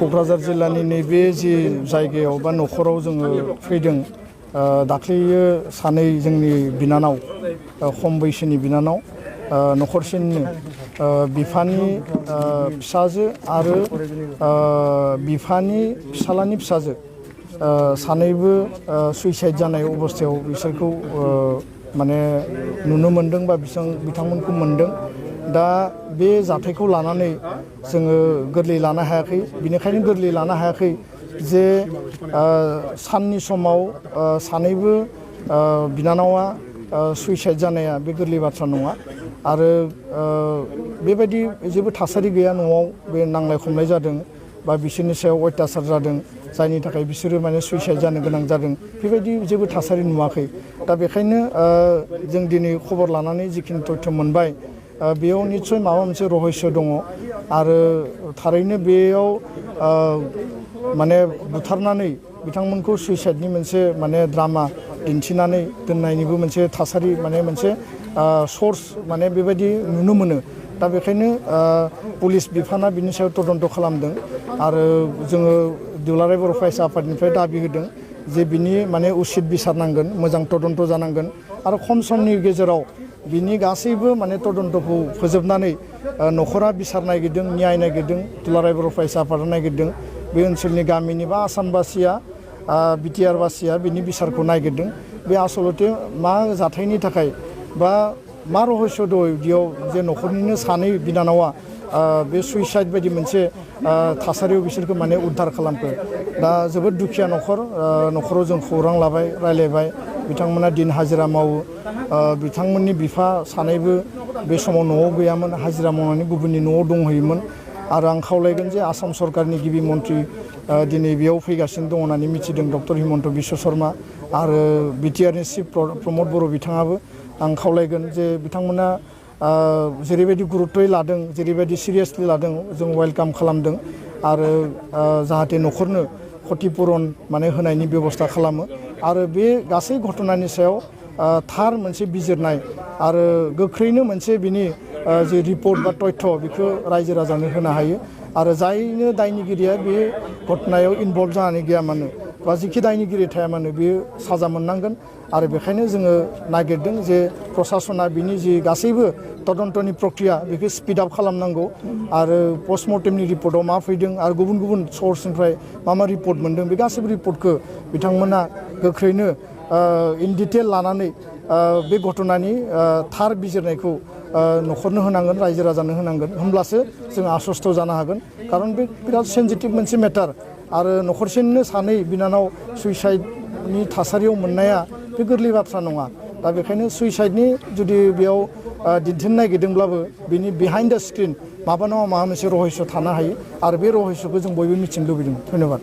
क'क्राझार जिल्लानि नैबे जि जायगायाव बा न'खराव जोङो फैदों दाख्लैयो सानै जोंनि बिनानाव खम बैसोनि बिनानाव न'खरसेनिनो बिफानि फिसाजो आरो बिफानि फिसालानि फिसाजो सानैबो सुइसाइड जानाय अबस्थायाव बिसोरखौ माने नुनो मोनदों बा बिथांमोनखौ मोनदों। दा बे जाथायखौ लानानै जोङो गोरलै लानो हायाखै। बिनिखायनो गोरलै लानो हायाखै जे साननि समाव सानैबो बिनानावा सुइसाइड जानाया बे गोरलै बाथ्रा नङा आरो बेबायदि जेबो थासारि गैया न'आव बे नांलाय खमलाय जादों बा बिसोरनि सायाव अयथासार जादों जायनि थाखाय बिसोरो माने सुइसाइड जानो गोनां जादों बेबायदि जेबो थासारि नुवाखै। दा बेखायनो जों दिनै खबर लानानै जिखिनि तथ्य मोनबाय बेयाव निस्सय माबा मोनसे रहस्य दङ आरो थारैनो बेयाव माने बुथारनानै बिथांमोनखौ सुइसाइडनि मोनसे माने ड्रामा दिन्थिनानै दोननायनिबो मोनसे थासारि माने मोनसे सर्स माने बेबायदि नुनो मोनो। दा बेखायनो पुलिस बिफाना बिनि सायाव तदन्त खालामदों आरो जोङो दुलाराय बर' फरायसा आफादनिफ्राय दाबि होदों जे बिनि माने उसित बिसार नांगोन, मोजां तदन्त जानांगोन आरो खम समनि गेजेराव बिनि गासैबो माने तदन्तखौ फोजोबनानै न'खरा बिसार नागिरदों, न्याय नागिरदों, दुलाराय बर' फरायसा आफादा नागिरदों। बे ओनसोलनि गामिनि बा आसामबासिया बिटिआरबासिया बिनि बिसारखौ नागिरदों। बे आसलते मा जाथायनि थाखाय बा मा रहस्य दं बेयाव जे न'खरनिनो सानै बिनानावा बे सुइसाइड बायदि मोनसे थासारियाव बिसोरखौ माने उद्धार खालामखो। दा जोबोद दुखिया न'खराव जों खौरां लाबाय, रायलायबाय। बिथांमोना दिन हाजिरा मावो। बिथांमोननि बिफा सानैबो बे समाव न'आव गैयामोन, हाजिरा मावनानै गुबुननि न'आव दंहैयोमोन। आरो आं खावलायगोन जे आसाम सरकारनि गिबि मन्त्रि दिनै बेयाव फैगासिनो दं होननानै मिथिदों डक्टर हिमन्त बिश्व शर्मा आरो बिटिआरनि चिफ प्रमद बर' बिथाङाबो। आं खावलायगोन जे बिथांमोना जेरैबायदि गुरुत्तयै लादों, जेरैबायदि सिरियासलि लादों जों वेलकाम खालामदों आरो जाहाथे न'खरनो क्षतिपुरन माने होनायनि बेबस्था खालामो आरो बे गासै घटनानि सायाव थार मोनसे बिजिरनाय आरो गोख्रैनो मोनसे बिनि जे रिपर्ट बा तथ्य बेखौ रायजो राजानो होनो हायो आरो जायनो दायनिगिरिया बे घटनायाव इनभल्भ जानानै गैया मानो बा जिखि दायनिगिरि थाया मानो बेयो साजा मोननांगोन आरो बेखायनो जोङो नागिरदों जे प्रसासना बिनि जि गासैबो तदन्तनि प्रक्रिया बेखौ स्पिड आप खालामनांगौ आरो पस्टमर्टेमनि रिपर्टआव मा फैदों आरो गुबुन गुबुन सर्सनिफ्राय मा रिपर्ट मोनदों बे गासैबो रिपर्टखौ बिथांमोना गोख्रैनो इन डिटेल लानानै बे घटनानि थार बिजिरनायखौ न'खरनो होनांगोन, रायजो राजानो होनांगोन। होमब्लासो जों आश्वस्त जानो हागोन। खारन बे बिराद सेन्सिटिभ मोनसे मेटार आरो न'खरसेनिनो सानै बिनानाव सुइसाइडनि थासारियाव मोननाया बे गोरलै बाथ्रा नङा। दा बेखायनो सुइसाइडनि जुदि बेयाव दिन्थिनो नागिरदोंब्लाबो बिनि बिहाइन्ड द स्क्रिन माबा नङा माबा मोनसे रहस्य थानो हायो आरो बे रहस्यखौ जों बयबो मिथिनो लुबैदों। धन्यबाद।